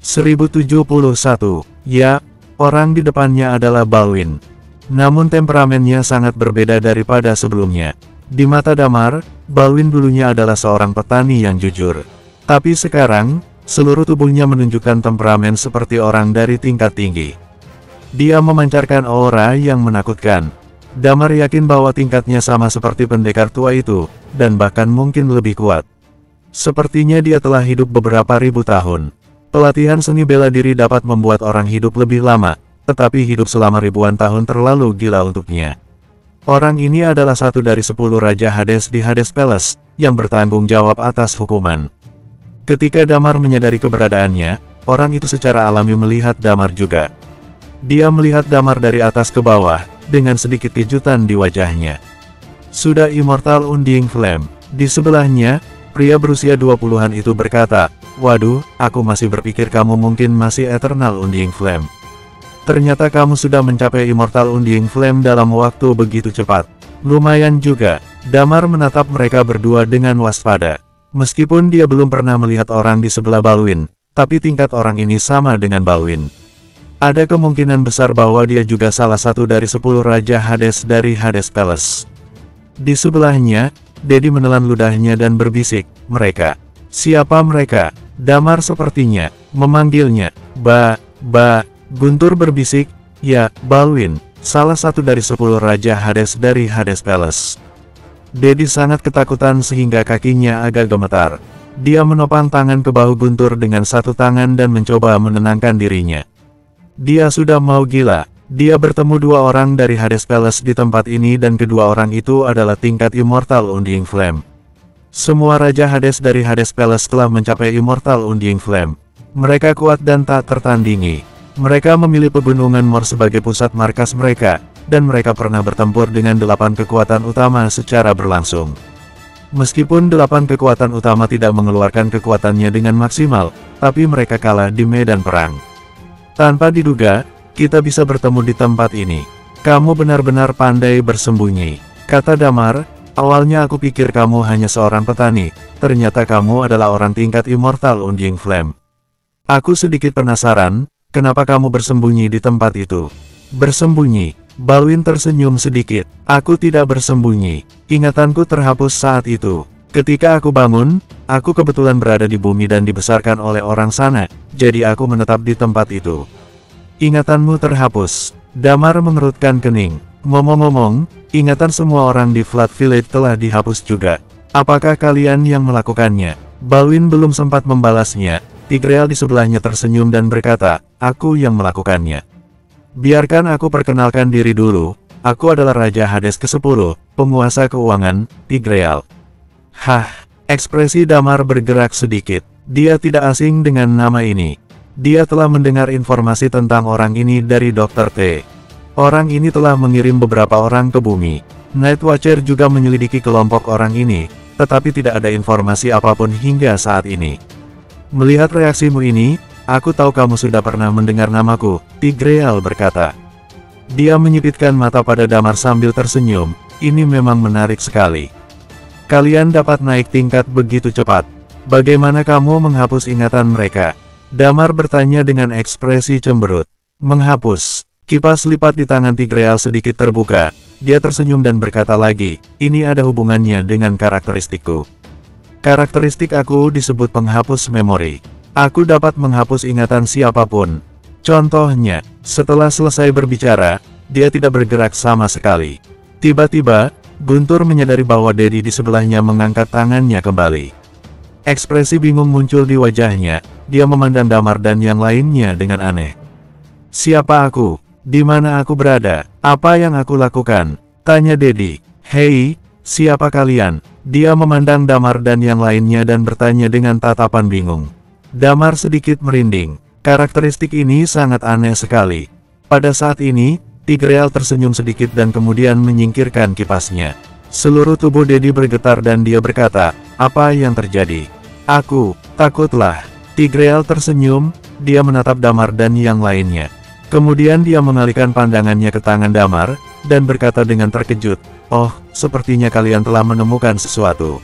1071. Ya, orang di depannya adalah Balwin. Namun temperamennya sangat berbeda daripada sebelumnya. Di mata Damar, Balwin dulunya adalah seorang petani yang jujur. Tapi sekarang, seluruh tubuhnya menunjukkan temperamen seperti orang dari tingkat tinggi. Dia memancarkan aura yang menakutkan. Damar yakin bahwa tingkatnya sama seperti pendekar tua itu, dan bahkan mungkin lebih kuat. Sepertinya dia telah hidup beberapa ribu tahun. Pelatihan seni bela diri dapat membuat orang hidup lebih lama, tetapi hidup selama ribuan tahun terlalu gila untuknya. Orang ini adalah satu dari 10 Raja Hades di Hades Palace, yang bertanggung jawab atas hukuman. Ketika Damar menyadari keberadaannya, orang itu secara alami melihat Damar juga. Dia melihat Damar dari atas ke bawah, dengan sedikit kejutan di wajahnya. Sudah Immortal Undying Flame. Di sebelahnya, pria berusia 20-an itu berkata, "Waduh, aku masih berpikir kamu mungkin masih Eternal Undying Flame. Ternyata kamu sudah mencapai Immortal Undying Flame dalam waktu begitu cepat." Lumayan juga. Damar menatap mereka berdua dengan waspada. Meskipun dia belum pernah melihat orang di sebelah Balwin, tapi tingkat orang ini sama dengan Balwin. Ada kemungkinan besar bahwa dia juga salah satu dari 10 Raja Hades dari Hades Palace. Di sebelahnya, Dedi menelan ludahnya dan berbisik, "Mereka. Siapa mereka?" Damar sepertinya memanggilnya. Ba. Guntur berbisik, "Ya, Balwin, salah satu dari 10 Raja Hades dari Hades Palace." Dedi sangat ketakutan sehingga kakinya agak gemetar. Dia menopang tangan ke bahu Guntur dengan satu tangan dan mencoba menenangkan dirinya. Dia sudah mau gila. Dia bertemu 2 orang dari Hades Palace di tempat ini dan kedua orang itu adalah tingkat Immortal Undying Flame. Semua Raja Hades dari Hades Palace telah mencapai Immortal Undying Flame. Mereka kuat dan tak tertandingi. Mereka memilih pegunungan Mor sebagai pusat markas mereka, dan mereka pernah bertempur dengan 8 kekuatan utama secara berlangsung. Meskipun 8 kekuatan utama tidak mengeluarkan kekuatannya dengan maksimal, tapi mereka kalah di medan perang. Tanpa diduga, kita bisa bertemu di tempat ini. Kamu benar-benar pandai bersembunyi, kata Damar. Awalnya aku pikir kamu hanya seorang petani, ternyata kamu adalah orang tingkat Immortal Undying Flame. Aku sedikit penasaran, kenapa kamu bersembunyi di tempat itu? Bersembunyi? Balwin tersenyum sedikit. Aku tidak bersembunyi. Ingatanku terhapus saat itu. Ketika aku bangun, aku kebetulan berada di bumi dan dibesarkan oleh orang sana, jadi aku menetap di tempat itu. Ingatanmu terhapus. Damar mengerutkan kening. Ngomong-ngomong, ingatan semua orang di Flood Village telah dihapus juga. Apakah kalian yang melakukannya? Balwin belum sempat membalasnya. Tigreal di sebelahnya tersenyum dan berkata, "Aku yang melakukannya." "Biarkan aku perkenalkan diri dulu. Aku adalah Raja Hades ke-10, penguasa keuangan, Tigreal." Hah, ekspresi Damar bergerak sedikit. Dia tidak asing dengan nama ini. Dia telah mendengar informasi tentang orang ini dari Dr. T. Orang ini telah mengirim beberapa orang ke bumi. Night Watcher juga menyelidiki kelompok orang ini, tetapi tidak ada informasi apapun hingga saat ini. Melihat reaksimu ini, aku tahu kamu sudah pernah mendengar namaku, Tigreal berkata. Dia menyipitkan mata pada Damar sambil tersenyum. Ini memang menarik sekali. Kalian dapat naik tingkat begitu cepat. Bagaimana kamu menghapus ingatan mereka? Damar bertanya dengan ekspresi cemberut. Menghapus. Kipas lipat di tangan Tigreal sedikit terbuka. Dia tersenyum dan berkata lagi, ini ada hubungannya dengan karakteristikku. Karakteristik aku disebut penghapus memori. Aku dapat menghapus ingatan siapapun. Contohnya, setelah selesai berbicara, dia tidak bergerak sama sekali. Tiba-tiba, Guntur menyadari bahwa Dedi di sebelahnya mengangkat tangannya kembali. Ekspresi bingung muncul di wajahnya. Dia memandang Damar dan yang lainnya dengan aneh. Siapa aku? Di mana aku berada? Apa yang aku lakukan? Tanya Dedi. Hei, siapa kalian? Dia memandang Damar dan yang lainnya dan bertanya dengan tatapan bingung. Damar sedikit merinding. Karakteristik ini sangat aneh sekali. Pada saat ini, Tigreal tersenyum sedikit dan kemudian menyingkirkan kipasnya. Seluruh tubuh Dedi bergetar dan dia berkata, apa yang terjadi? Aku, takutlah. Tigreal tersenyum, dia menatap Damar dan yang lainnya. Kemudian dia mengalihkan pandangannya ke tangan Damar, dan berkata dengan terkejut, oh, sepertinya kalian telah menemukan sesuatu.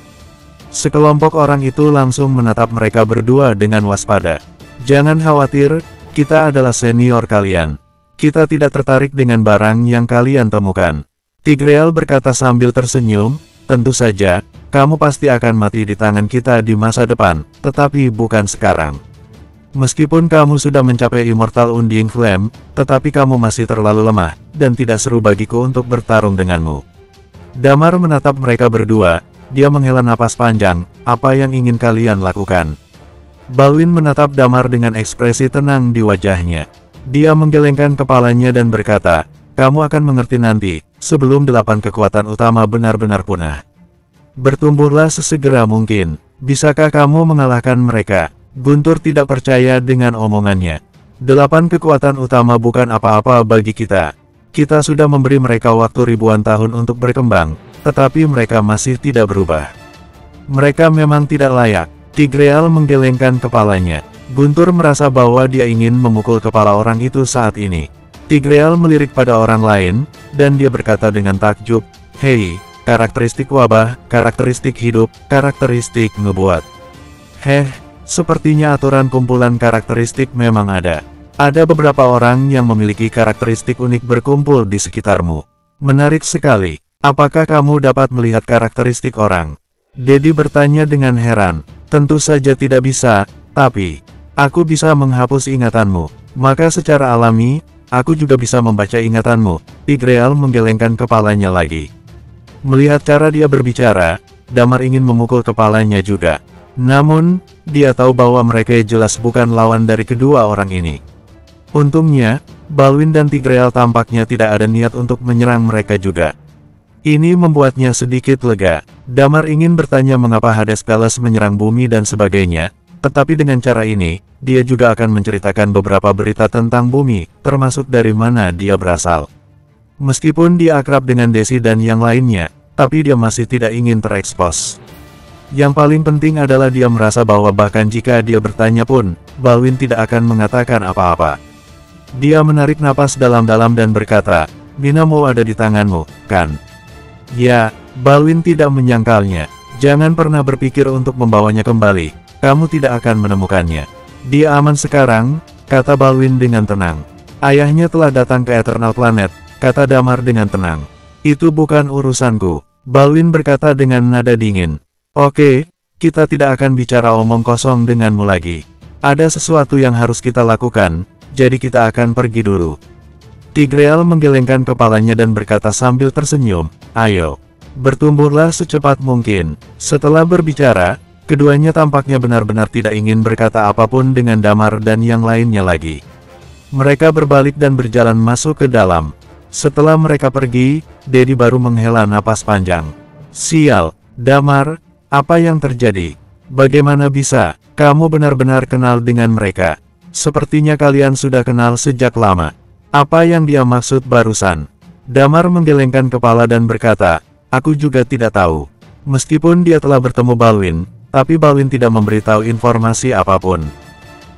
Sekelompok orang itu langsung menatap mereka berdua dengan waspada. Jangan khawatir, kita adalah senior kalian. Kita tidak tertarik dengan barang yang kalian temukan. Tigreal berkata sambil tersenyum, tentu saja, kamu pasti akan mati di tangan kita di masa depan, tetapi bukan sekarang. Meskipun kamu sudah mencapai Immortal Undying Flame, tetapi kamu masih terlalu lemah, dan tidak seru bagiku untuk bertarung denganmu. Damar menatap mereka berdua, dia menghela napas panjang, apa yang ingin kalian lakukan? Balwin menatap Damar dengan ekspresi tenang di wajahnya. Dia menggelengkan kepalanya dan berkata, kamu akan mengerti nanti, sebelum 8 kekuatan utama benar-benar punah. Bertumbuhlah sesegera mungkin, bisakah kamu mengalahkan mereka? Guntur tidak percaya dengan omongannya. 8 kekuatan utama bukan apa-apa bagi kita. Kita sudah memberi mereka waktu ribuan tahun untuk berkembang, tetapi mereka masih tidak berubah. Mereka memang tidak layak. Tigreal menggelengkan kepalanya. Guntur merasa bahwa dia ingin memukul kepala orang itu saat ini. Tigreal melirik pada orang lain, dan dia berkata dengan takjub, hei, karakteristik wabah, karakteristik hidup, karakteristik ngebuat. Sepertinya aturan kumpulan karakteristik memang ada. Ada beberapa orang yang memiliki karakteristik unik berkumpul di sekitarmu. Menarik sekali. Apakah kamu dapat melihat karakteristik orang? Dedi bertanya dengan heran. Tentu saja tidak bisa, tapi aku bisa menghapus ingatanmu. Maka secara alami, aku juga bisa membaca ingatanmu. Tigreal menggelengkan kepalanya lagi. Melihat cara dia berbicara, Damar ingin memukul kepalanya juga. Namun, dia tahu bahwa mereka jelas bukan lawan dari kedua orang ini. Untungnya, Balwin dan Tigreal tampaknya tidak ada niat untuk menyerang mereka juga. Ini membuatnya sedikit lega. Damar ingin bertanya mengapa Hades Palace menyerang bumi dan sebagainya, tetapi dengan cara ini, dia juga akan menceritakan beberapa berita tentang bumi, termasuk dari mana dia berasal. Meskipun dia akrab dengan Desi dan yang lainnya, tapi dia masih tidak ingin terekspos. Yang paling penting adalah dia merasa bahwa bahkan jika dia bertanya pun, Balwin tidak akan mengatakan apa-apa. Dia menarik napas dalam-dalam dan berkata, Minamo ada di tanganmu, kan? Ya, Balwin tidak menyangkalnya. Jangan pernah berpikir untuk membawanya kembali, kamu tidak akan menemukannya. Dia aman sekarang, kata Balwin dengan tenang. Ayahnya telah datang ke Eternal Planet, kata Damar dengan tenang. Itu bukan urusanku, Balwin berkata dengan nada dingin. Oke, kita tidak akan bicara omong kosong denganmu lagi. Ada sesuatu yang harus kita lakukan, jadi kita akan pergi dulu. Tigreal menggelengkan kepalanya dan berkata sambil tersenyum, ayo, bertumbuhlah secepat mungkin. Setelah berbicara, keduanya tampaknya benar-benar tidak ingin berkata apapun dengan Damar dan yang lainnya lagi. Mereka berbalik dan berjalan masuk ke dalam. Setelah mereka pergi, Dedi baru menghela napas panjang. Sial, Damar. Apa yang terjadi? Bagaimana bisa? Kamu benar-benar kenal dengan mereka. Sepertinya kalian sudah kenal sejak lama. Apa yang dia maksud barusan? Damar menggelengkan kepala dan berkata, aku juga tidak tahu. Meskipun dia telah bertemu Balwin, tapi Balwin tidak memberitahu informasi apapun.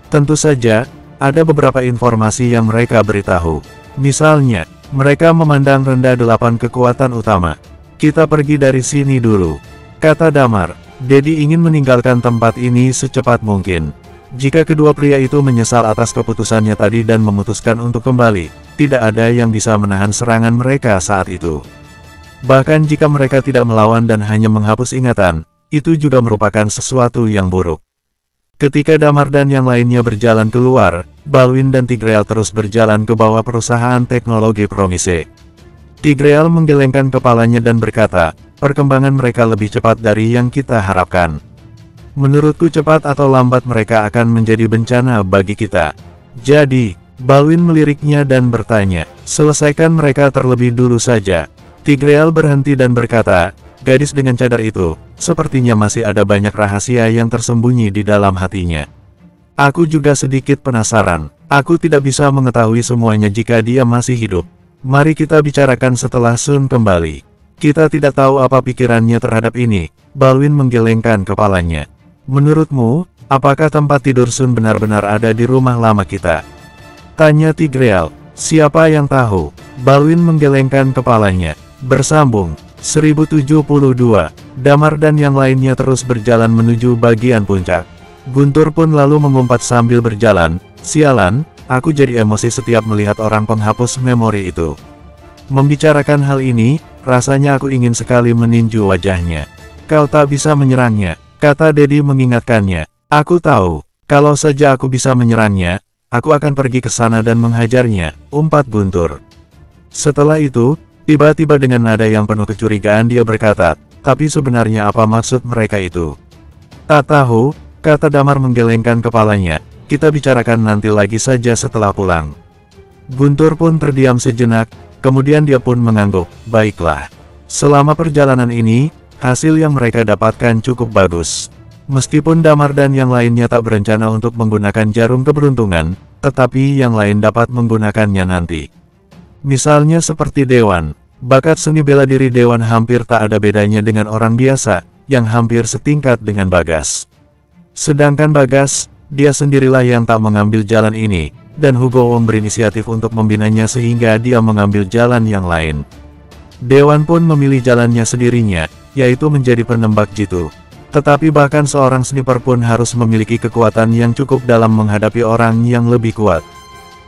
Tentu saja, ada beberapa informasi yang mereka beritahu. Misalnya, mereka memandang rendah 8 kekuatan utama. Kita pergi dari sini dulu, kata Damar. Dedi ingin meninggalkan tempat ini secepat mungkin. Jika kedua pria itu menyesal atas keputusannya tadi dan memutuskan untuk kembali, tidak ada yang bisa menahan serangan mereka saat itu. Bahkan jika mereka tidak melawan dan hanya menghapus ingatan, itu juga merupakan sesuatu yang buruk. Ketika Damar dan yang lainnya berjalan keluar, Balwin dan Tigreal terus berjalan ke bawah perusahaan teknologi Promise. Tigreal menggelengkan kepalanya dan berkata, perkembangan mereka lebih cepat dari yang kita harapkan. Menurutku cepat atau lambat mereka akan menjadi bencana bagi kita. Jadi, Balwin meliriknya dan bertanya, selesaikan mereka terlebih dulu saja. Tigreal berhenti dan berkata, gadis dengan cadar itu, sepertinya masih ada banyak rahasia yang tersembunyi di dalam hatinya. Aku juga sedikit penasaran. Aku tidak bisa mengetahui semuanya jika dia masih hidup. Mari kita bicarakan setelah Sun kembali. Kita tidak tahu apa pikirannya terhadap ini. Balwin menggelengkan kepalanya. Menurutmu, apakah tempat tidur Sun benar-benar ada di rumah lama kita? Tanya Tigreal. Siapa yang tahu? Balwin menggelengkan kepalanya. Bersambung. 1072. Damar dan yang lainnya terus berjalan menuju bagian puncak. Guntur pun lalu mengumpat sambil berjalan, "Sialan, aku jadi emosi setiap melihat orang penghapus memori itu. Membicarakan hal ini, rasanya aku ingin sekali meninju wajahnya." "Kau tak bisa menyerangnya," kata Dedi mengingatkannya. "Aku tahu, kalau saja aku bisa menyerangnya, aku akan pergi ke sana dan menghajarnya," umpat Guntur. Setelah itu, tiba-tiba dengan nada yang penuh kecurigaan dia berkata, "Tapi sebenarnya apa maksud mereka itu?" "Tak tahu," kata Damar menggelengkan kepalanya, "kita bicarakan nanti lagi saja setelah pulang." Guntur pun terdiam sejenak, kemudian dia pun mengangguk, "Baiklah. Selama perjalanan ini, hasil yang mereka dapatkan cukup bagus." Meskipun Damar dan yang lainnya tak berencana untuk menggunakan jarum keberuntungan, tetapi yang lain dapat menggunakannya nanti. Misalnya seperti Dewan. Bakat seni bela diri Dewan hampir tak ada bedanya dengan orang biasa, yang hampir setingkat dengan Bagas. Sedangkan Bagas, dia sendirilah yang tak mengambil jalan ini, dan Hugo Wong berinisiatif untuk membinanya sehingga dia mengambil jalan yang lain. Dewan pun memilih jalannya sendirinya, yaitu menjadi penembak jitu. Tetapi bahkan seorang sniper pun harus memiliki kekuatan yang cukup dalam menghadapi orang yang lebih kuat.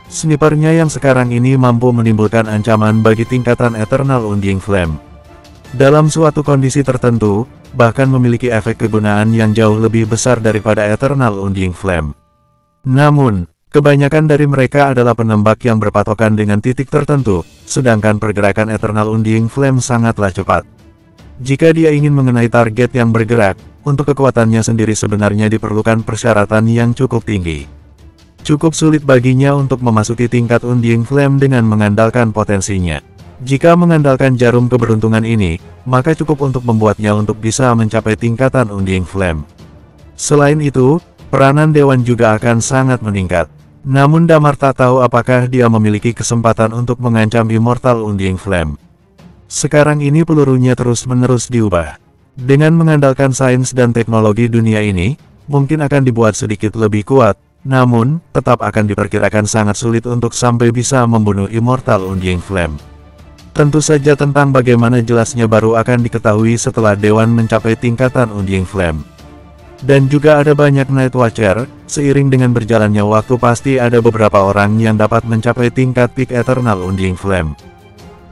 Snipernya yang sekarang ini mampu menimbulkan ancaman bagi tingkatan Eternal Undying Flame. Dalam suatu kondisi tertentu, bahkan memiliki efek kegunaan yang jauh lebih besar daripada Eternal Undying Flame. Namun, kebanyakan dari mereka adalah penembak yang berpatokan dengan titik tertentu, sedangkan pergerakan Eternal Undying Flame sangatlah cepat. Jika dia ingin mengenai target yang bergerak, untuk kekuatannya sendiri sebenarnya diperlukan persyaratan yang cukup tinggi. Cukup sulit baginya untuk memasuki tingkat Undying Flame dengan mengandalkan potensinya. Jika mengandalkan jarum keberuntungan ini, maka cukup untuk membuatnya untuk bisa mencapai tingkatan Undying Flame. Selain itu, peranan Dewan juga akan sangat meningkat. Namun Damar tak tahu apakah dia memiliki kesempatan untuk mengancam Immortal Undying Flame. Sekarang ini pelurunya terus-menerus diubah. Dengan mengandalkan sains dan teknologi dunia ini, mungkin akan dibuat sedikit lebih kuat, namun, tetap akan diperkirakan sangat sulit untuk sampai bisa membunuh Immortal Undying Flame. Tentu saja tentang bagaimana jelasnya baru akan diketahui setelah Dewan mencapai tingkatan Undying Flame. Dan juga ada banyak Night Watcher, seiring dengan berjalannya waktu pasti ada beberapa orang yang dapat mencapai tingkat Peak Eternal Undying Flame.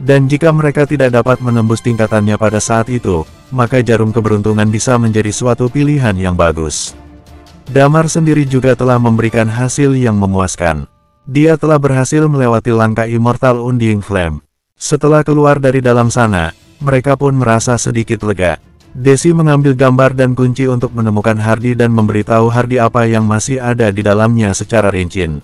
Dan jika mereka tidak dapat menembus tingkatannya pada saat itu, maka jarum keberuntungan bisa menjadi suatu pilihan yang bagus. Damar sendiri juga telah memberikan hasil yang memuaskan. Dia telah berhasil melewati langkah Immortal Undying Flame. Setelah keluar dari dalam sana, mereka pun merasa sedikit lega. Desi mengambil gambar dan kunci untuk menemukan Hardy dan memberitahu Hardy apa yang masih ada di dalamnya secara rinci.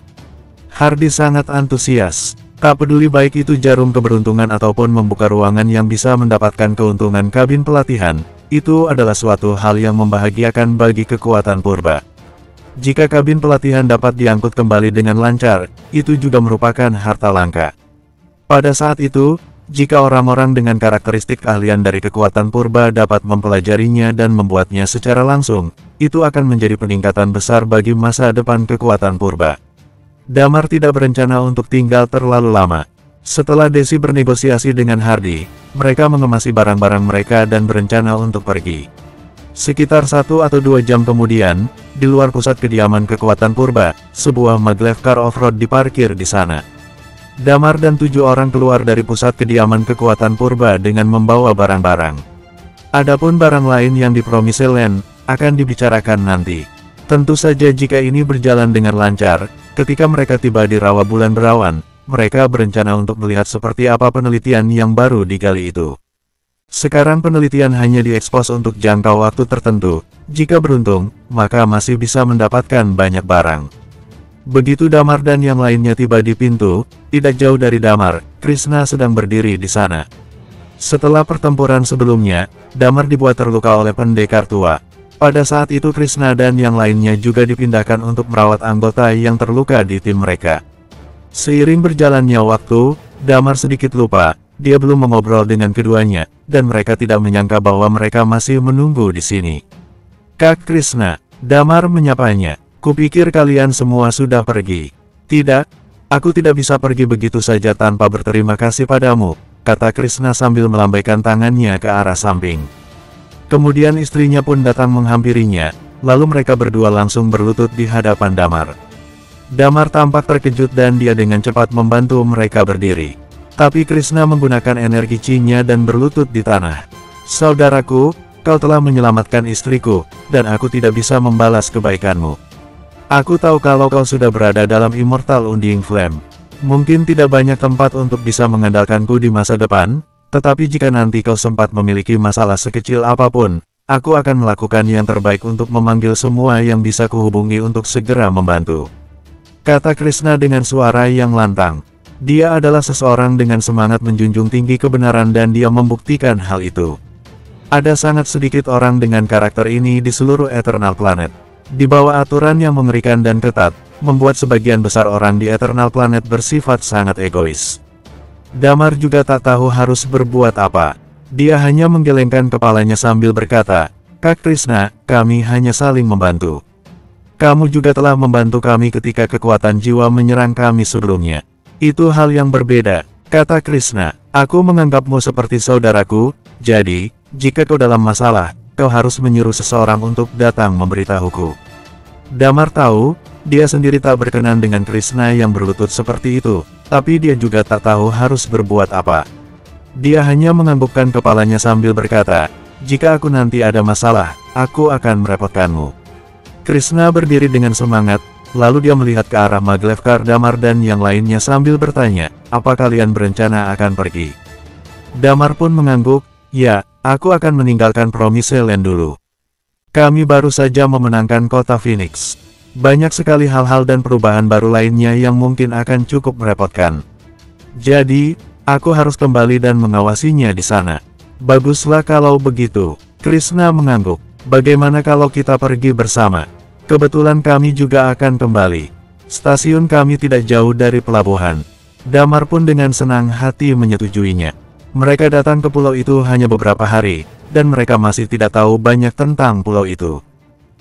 Hardy sangat antusias. Tak peduli baik itu jarum keberuntungan ataupun membuka ruangan yang bisa mendapatkan keuntungan kabin pelatihan, itu adalah suatu hal yang membahagiakan bagi kekuatan purba. Jika kabin pelatihan dapat diangkut kembali dengan lancar, itu juga merupakan harta langka. Pada saat itu, jika orang-orang dengan karakteristik keahlian dari kekuatan purba dapat mempelajarinya dan membuatnya secara langsung, itu akan menjadi peningkatan besar bagi masa depan kekuatan purba. Damar tidak berencana untuk tinggal terlalu lama. Setelah Desi bernegosiasi dengan Hardy, mereka mengemasi barang-barang mereka dan berencana untuk pergi. Sekitar 1 atau 2 jam kemudian, di luar pusat kediaman kekuatan purba, sebuah maglev car off-road diparkir di sana. Damar dan 7 orang keluar dari pusat kediaman kekuatan purba dengan membawa barang-barang. Adapun barang lain yang di Promised Land, akan dibicarakan nanti. Tentu saja jika ini berjalan dengan lancar, ketika mereka tiba di Rawa Bulan Berawan, mereka berencana untuk melihat seperti apa penelitian yang baru digali itu. Sekarang penelitian hanya diekspos untuk jangka waktu tertentu, jika beruntung, maka masih bisa mendapatkan banyak barang. Begitu Damar dan yang lainnya tiba di pintu, tidak jauh dari Damar, Krishna sedang berdiri di sana. Setelah pertempuran sebelumnya, Damar dibuat terluka oleh pendekar tua. Pada saat itu Krishna dan yang lainnya juga dipindahkan untuk merawat anggota yang terluka di tim mereka. Seiring berjalannya waktu, Damar sedikit lupa, dia belum mengobrol dengan keduanya, dan mereka tidak menyangka bahwa mereka masih menunggu di sini. "Kak Krishna," Damar menyapanya, "kupikir kalian semua sudah pergi." "Tidak, aku tidak bisa pergi begitu saja tanpa berterima kasih padamu," kata Krishna sambil melambaikan tangannya ke arah samping. Kemudian istrinya pun datang menghampirinya, lalu mereka berdua langsung berlutut di hadapan Damar. Damar tampak terkejut dan dia dengan cepat membantu mereka berdiri. Tapi Krishna menggunakan energi chi-nya dan berlutut di tanah. "Saudaraku, kau telah menyelamatkan istriku, dan aku tidak bisa membalas kebaikanmu. Aku tahu kalau kau sudah berada dalam Immortal Undying Flame. Mungkin tidak banyak tempat untuk bisa mengandalkanku di masa depan, tetapi jika nanti kau sempat memiliki masalah sekecil apapun, aku akan melakukan yang terbaik untuk memanggil semua yang bisa kuhubungi untuk segera membantu," kata Krishna dengan suara yang lantang. Dia adalah seseorang dengan semangat menjunjung tinggi kebenaran dan dia membuktikan hal itu. Ada sangat sedikit orang dengan karakter ini di seluruh Eternal Planet. Di bawah aturan yang mengerikan dan ketat, membuat sebagian besar orang di Eternal Planet bersifat sangat egois. Damar juga tak tahu harus berbuat apa. Dia hanya menggelengkan kepalanya sambil berkata, "Kak Krishna, kami hanya saling membantu. Kamu juga telah membantu kami ketika kekuatan jiwa menyerang kami sebelumnya. Itu hal yang berbeda," kata Krishna. "Aku menganggapmu seperti saudaraku, jadi, jika kau dalam masalah, kau harus menyuruh seseorang untuk datang memberitahuku." Damar tahu, dia sendiri tak berkenan dengan Krishna yang berlutut seperti itu, tapi dia juga tak tahu harus berbuat apa. Dia hanya menganggukkan kepalanya sambil berkata, "Jika aku nanti ada masalah, aku akan merepotkanmu." Krishna berdiri dengan semangat, lalu dia melihat ke arah Maglevkar, Damar dan yang lainnya sambil bertanya, "Apa kalian berencana akan pergi?" Damar pun mengangguk, "Ya, aku akan meninggalkan Promised Land dulu. Kami baru saja memenangkan kota Phoenix. Banyak sekali hal-hal dan perubahan baru lainnya yang mungkin akan cukup merepotkan. Jadi, aku harus kembali dan mengawasinya di sana." "Baguslah kalau begitu," Krishna mengangguk. "Bagaimana kalau kita pergi bersama? Kebetulan kami juga akan kembali. Stasiun kami tidak jauh dari pelabuhan." Damar pun dengan senang hati menyetujuinya. Mereka datang ke pulau itu hanya beberapa hari, dan mereka masih tidak tahu banyak tentang pulau itu.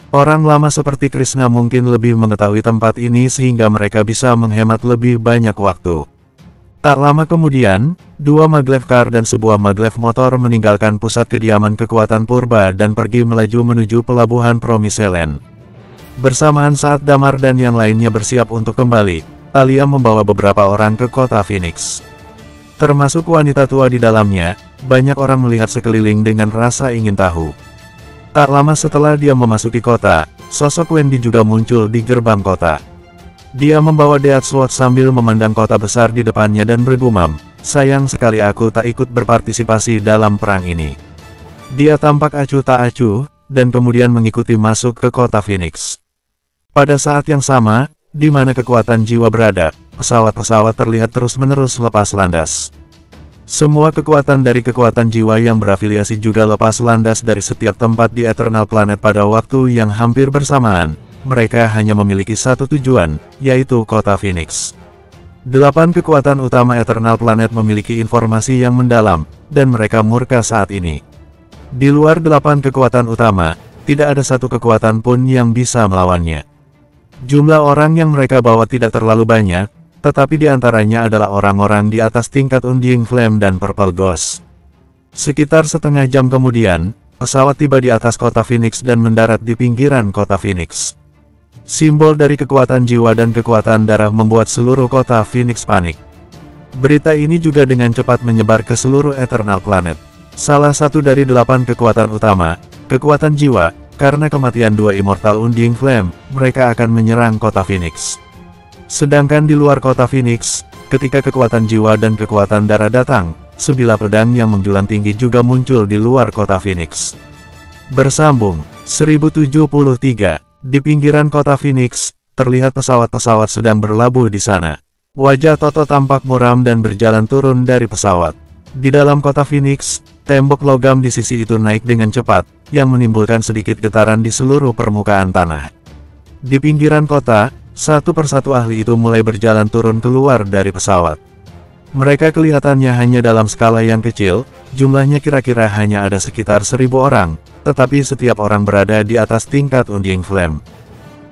Orang lama seperti Krishna mungkin lebih mengetahui tempat ini sehingga mereka bisa menghemat lebih banyak waktu. Tak lama kemudian, 2 Maglevkar dan sebuah Maglev motor meninggalkan pusat kediaman kekuatan purba dan pergi melaju menuju pelabuhan Promised Land. Bersamaan saat Damar dan yang lainnya bersiap untuk kembali, Talia membawa beberapa orang ke kota Phoenix. Termasuk wanita tua di dalamnya, banyak orang melihat sekeliling dengan rasa ingin tahu. Tak lama setelah dia memasuki kota, sosok Wendy juga muncul di gerbang kota. Dia membawa Death Sword sambil memandang kota besar di depannya dan bergumam, "Sayang sekali aku tak ikut berpartisipasi dalam perang ini." Dia tampak acuh tak acuh, dan kemudian mengikuti masuk ke kota Phoenix. Pada saat yang sama, di mana kekuatan jiwa berada, pesawat-pesawat terlihat terus-menerus lepas landas. Semua kekuatan dari kekuatan jiwa yang berafiliasi juga lepas landas dari setiap tempat di Eternal Planet pada waktu yang hampir bersamaan. Mereka hanya memiliki satu tujuan, yaitu kota Phoenix. 8 kekuatan utama Eternal Planet memiliki informasi yang mendalam, dan mereka murka saat ini. Di luar 8 kekuatan utama, tidak ada satu kekuatan pun yang bisa melawannya. Jumlah orang yang mereka bawa tidak terlalu banyak, tetapi di antaranya adalah orang-orang di atas tingkat Undying Flame dan Purple Ghost. Sekitar setengah jam kemudian, pesawat tiba di atas kota Phoenix dan mendarat di pinggiran kota Phoenix. Simbol dari kekuatan jiwa dan kekuatan darah membuat seluruh kota Phoenix panik. Berita ini juga dengan cepat menyebar ke seluruh Eternal Planet. Salah satu dari 8 kekuatan utama, kekuatan jiwa, karena kematian 2 Immortal Undying Flame, mereka akan menyerang kota Phoenix. Sedangkan di luar kota Phoenix, ketika kekuatan jiwa dan kekuatan darah datang, sebilah pedang yang menjulang tinggi juga muncul di luar kota Phoenix. Bersambung, 1073, di pinggiran kota Phoenix, terlihat pesawat-pesawat sedang berlabuh di sana. Wajah Toto tampak muram dan berjalan turun dari pesawat. Di dalam kota Phoenix, tembok logam di sisi itu naik dengan cepat, yang menimbulkan sedikit getaran di seluruh permukaan tanah. Di pinggiran kota, satu persatu ahli itu mulai berjalan turun keluar dari pesawat. Mereka kelihatannya hanya dalam skala yang kecil, jumlahnya kira-kira hanya ada sekitar 1000 orang, tetapi setiap orang berada di atas tingkat Undying Flame.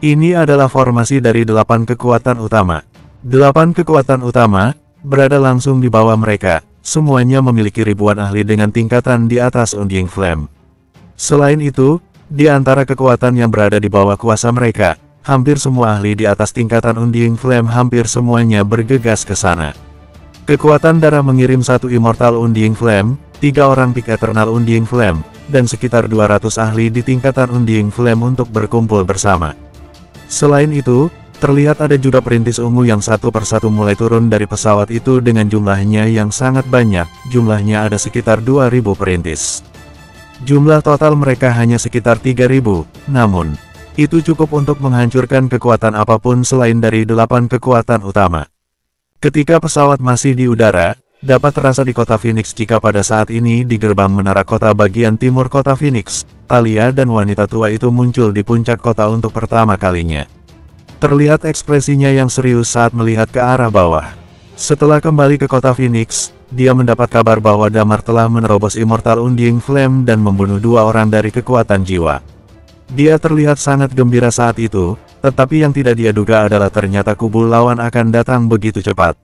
Ini adalah formasi dari 8 kekuatan utama. 8 kekuatan utama berada langsung di bawah mereka, semuanya memiliki ribuan ahli dengan tingkatan di atas Undying Flame. Selain itu, di antara kekuatan yang berada di bawah kuasa mereka, hampir semua ahli di atas tingkatan Undying Flame hampir semuanya bergegas ke sana. Kekuatan darah mengirim satu Immortal Undying Flame, 3 orang Peak Eternal Undying Flame, dan sekitar 200 ahli di tingkatan Undying Flame untuk berkumpul bersama. Selain itu, terlihat ada juga perintis ungu yang satu persatu mulai turun dari pesawat itu dengan jumlahnya yang sangat banyak, jumlahnya ada sekitar 2000 perintis. Jumlah total mereka hanya sekitar 3000, namun, itu cukup untuk menghancurkan kekuatan apapun selain dari 8 kekuatan utama. Ketika pesawat masih di udara, dapat terasa di kota Phoenix jika pada saat ini di gerbang menara kota bagian timur kota Phoenix, Thalia dan wanita tua itu muncul di puncak kota untuk pertama kalinya. Terlihat ekspresinya yang serius saat melihat ke arah bawah. Setelah kembali ke kota Phoenix, dia mendapat kabar bahwa Damar telah menerobos Immortal Undying Flame dan membunuh 2 orang dari kekuatan jiwa. Dia terlihat sangat gembira saat itu, tetapi yang tidak dia duga adalah ternyata kubu lawan akan datang begitu cepat.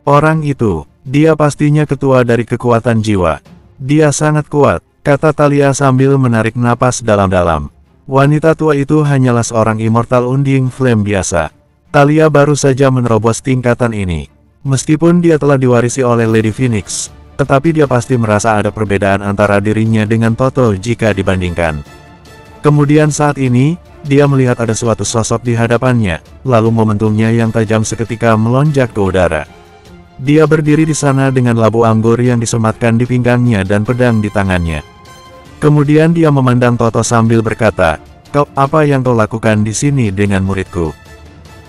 Orang itu, dia pastinya ketua dari kekuatan jiwa. Dia sangat kuat, kata Thalia sambil menarik napas dalam-dalam. Wanita tua itu hanyalah seorang Immortal Undying Flame biasa. Thalia baru saja menerobos tingkatan ini. Meskipun dia telah diwarisi oleh Lady Phoenix, tetapi dia pasti merasa ada perbedaan antara dirinya dengan Toto jika dibandingkan. Kemudian saat ini, dia melihat ada suatu sosok di hadapannya, lalu momentumnya yang tajam seketika melonjak ke udara. Dia berdiri di sana dengan labu anggur yang disematkan di pinggangnya dan pedang di tangannya. Kemudian dia memandang Toto sambil berkata, "Kau, apa yang kau lakukan di sini dengan muridku?"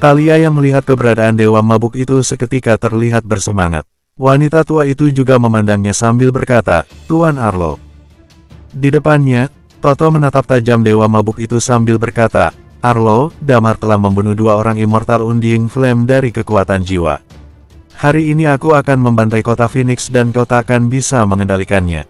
Thalia yang melihat keberadaan Dewa Mabuk itu seketika terlihat bersemangat. Wanita tua itu juga memandangnya sambil berkata, "Tuan Arlo." Di depannya, Toto menatap tajam Dewa Mabuk itu sambil berkata, "Arlo, Damar telah membunuh 2 orang Immortal Undying Flame dari kekuatan jiwa. Hari ini aku akan membantai kota Phoenix dan kau tak akan bisa mengendalikannya."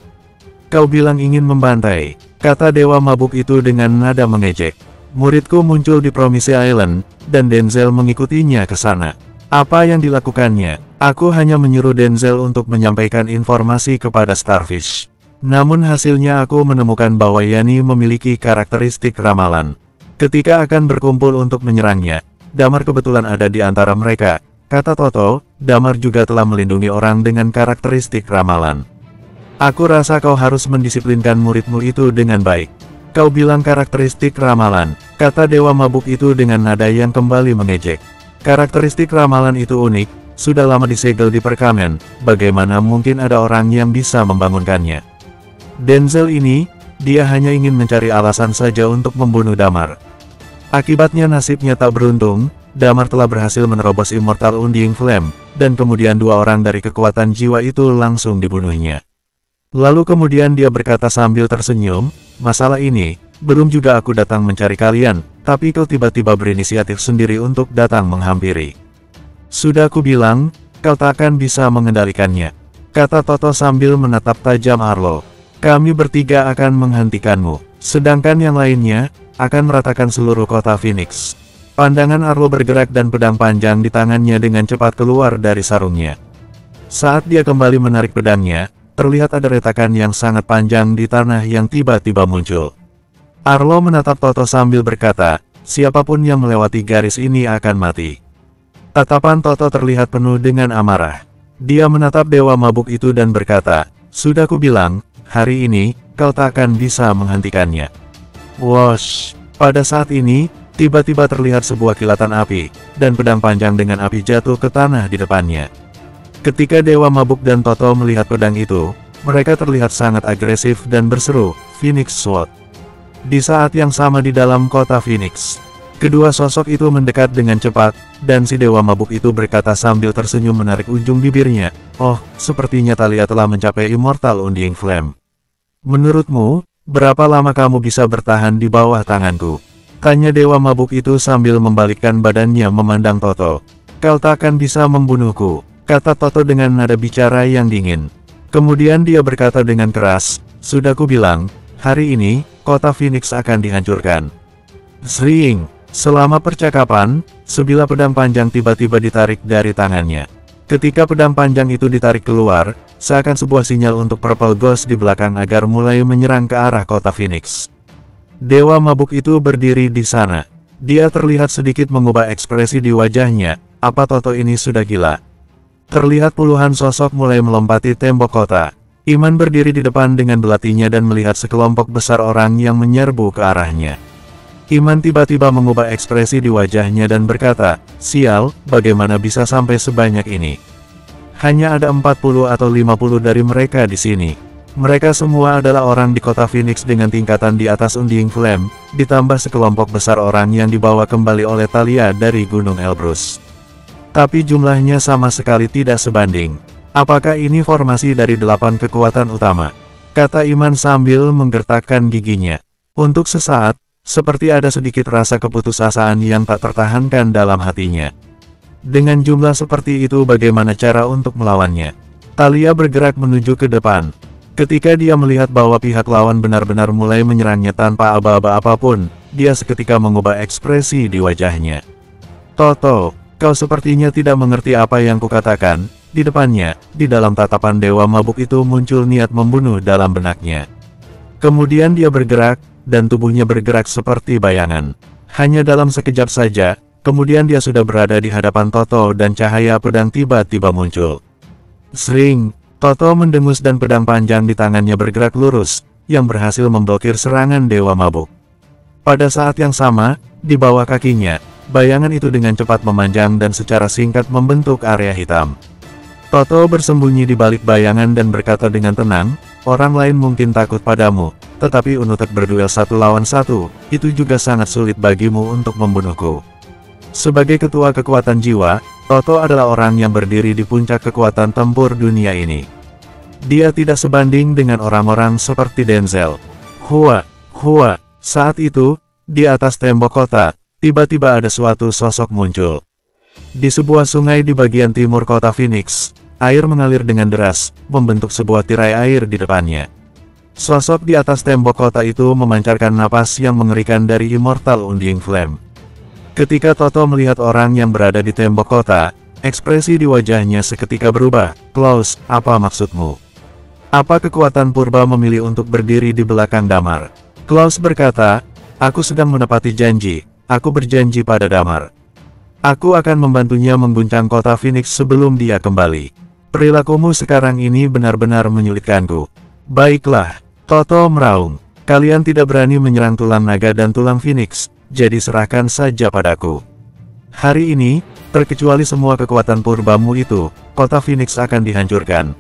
"Kau bilang ingin membantai," kata Dewa Mabuk itu dengan nada mengejek. "Muridku muncul di Promise Island, dan Denzel mengikutinya ke sana. Apa yang dilakukannya? Aku hanya menyuruh Denzel untuk menyampaikan informasi kepada Starfish. Namun hasilnya aku menemukan bahwa Yani memiliki karakteristik ramalan. Ketika akan berkumpul untuk menyerangnya, Damar kebetulan ada di antara mereka," kata Toto. "Damar juga telah melindungi orang dengan karakteristik ramalan. Aku rasa kau harus mendisiplinkan muridmu itu dengan baik." "Kau bilang karakteristik ramalan," kata Dewa Mabuk itu dengan nada yang kembali mengejek. "Karakteristik ramalan itu unik, sudah lama disegel di perkamen, bagaimana mungkin ada orang yang bisa membangunkannya? Denzel ini, dia hanya ingin mencari alasan saja untuk membunuh Damar. Akibatnya nasibnya tak beruntung, Damar telah berhasil menerobos Immortal Undying Flame, dan kemudian 2 orang dari kekuatan jiwa itu langsung dibunuhnya." Lalu kemudian dia berkata sambil tersenyum, "Masalah ini, belum juga aku datang mencari kalian, tapi kau tiba-tiba berinisiatif sendiri untuk datang menghampiri. Sudah aku bilang, kau tak akan bisa mengendalikannya," kata Toto sambil menatap tajam Arlo. "Kami bertiga akan menghentikanmu, sedangkan yang lainnya, akan meratakan seluruh kota Phoenix." Pandangan Arlo bergerak dan pedang panjang di tangannya dengan cepat keluar dari sarungnya. Saat dia kembali menarik pedangnya, terlihat ada retakan yang sangat panjang di tanah yang tiba-tiba muncul. Arlo menatap Toto sambil berkata, "Siapapun yang melewati garis ini akan mati." Tatapan Toto terlihat penuh dengan amarah. Dia menatap Dewa Mabuk itu dan berkata, "Sudah kubilang, hari ini, kau tak akan bisa menghentikannya." Wosh! Pada saat ini, tiba-tiba terlihat sebuah kilatan api, dan pedang panjang dengan api jatuh ke tanah di depannya. Ketika Dewa Mabuk dan Toto melihat pedang itu, mereka terlihat sangat agresif dan berseru, "Phoenix Sword!" Di saat yang sama di dalam kota Phoenix, kedua sosok itu mendekat dengan cepat, dan si Dewa Mabuk itu berkata sambil tersenyum menarik ujung bibirnya, "Oh, sepertinya Thalia telah mencapai Immortal Undying Flame. Menurutmu, berapa lama kamu bisa bertahan di bawah tanganku?" tanya Dewa Mabuk itu sambil membalikkan badannya memandang Toto. "Kau tak akan bisa membunuhku," kata Toto dengan nada bicara yang dingin. Kemudian dia berkata dengan keras, "Sudah kubilang, hari ini, kota Phoenix akan dihancurkan." Sering, selama percakapan, sebilah pedang panjang tiba-tiba ditarik dari tangannya. Ketika pedang panjang itu ditarik keluar, seakan sebuah sinyal untuk Purple Ghost di belakang agar mulai menyerang ke arah kota Phoenix. Dewa mabuk itu berdiri di sana. Dia terlihat sedikit mengubah ekspresi di wajahnya. Apa Toto ini sudah gila? Terlihat puluhan sosok mulai melompati tembok kota. Iman berdiri di depan dengan belatinya dan melihat sekelompok besar orang yang menyerbu ke arahnya. Iman tiba-tiba mengubah ekspresi di wajahnya dan berkata, "Sial, bagaimana bisa sampai sebanyak ini? Hanya ada 40 atau 50 dari mereka di sini. Mereka semua adalah orang di kota Phoenix dengan tingkatan di atas Undying Flame, ditambah sekelompok besar orang yang dibawa kembali oleh Thalia dari Gunung Elbrus. Tapi jumlahnya sama sekali tidak sebanding. Apakah ini formasi dari 8 kekuatan utama?" kata Iman sambil menggertakkan giginya. Untuk sesaat, seperti ada sedikit rasa keputusasaan yang tak tertahankan dalam hatinya. Dengan jumlah seperti itu bagaimana cara untuk melawannya? Thalia bergerak menuju ke depan. Ketika dia melihat bahwa pihak lawan benar-benar mulai menyerangnya tanpa aba-aba apapun, dia seketika mengubah ekspresi di wajahnya. "Toto, kau sepertinya tidak mengerti apa yang kukatakan." Di depannya, di dalam tatapan dewa mabuk itu muncul niat membunuh dalam benaknya. Kemudian dia bergerak, dan tubuhnya bergerak seperti bayangan. Hanya dalam sekejap saja, kemudian dia sudah berada di hadapan Toto dan cahaya pedang tiba-tiba muncul. Sring, Toto mendengus dan pedang panjang di tangannya bergerak lurus, yang berhasil memblokir serangan dewa mabuk. Pada saat yang sama, di bawah kakinya, bayangan itu dengan cepat memanjang dan secara singkat membentuk area hitam. Toto bersembunyi di balik bayangan dan berkata dengan tenang, "Orang lain mungkin takut padamu, tetapi untuk berduel 1 lawan 1, itu juga sangat sulit bagimu untuk membunuhku." Sebagai ketua kekuatan jiwa, Toto adalah orang yang berdiri di puncak kekuatan tempur dunia ini. Dia tidak sebanding dengan orang-orang seperti Denzel. Hua. Saat itu, di atas tembok kota, tiba-tiba ada suatu sosok muncul. Di sebuah sungai di bagian timur kota Phoenix, air mengalir dengan deras, membentuk sebuah tirai air di depannya. Sosok di atas tembok kota itu memancarkan napas yang mengerikan dari Immortal Undying Flame. Ketika Toto melihat orang yang berada di tembok kota, ekspresi di wajahnya seketika berubah. "Klaus, apa maksudmu? Apa kekuatan purba memilih untuk berdiri di belakang Damar?" Klaus berkata, "Aku sedang menepati janji, aku berjanji pada Damar. Aku akan membantunya mengguncang kota Phoenix sebelum dia kembali. Perilakumu sekarang ini benar-benar menyulitkanku." "Baiklah," Toto meraung. "Kalian tidak berani menyerang tulang naga dan tulang Phoenix, jadi serahkan saja padaku. Hari ini, terkecuali semua kekuatan purbamu itu, kota Phoenix akan dihancurkan.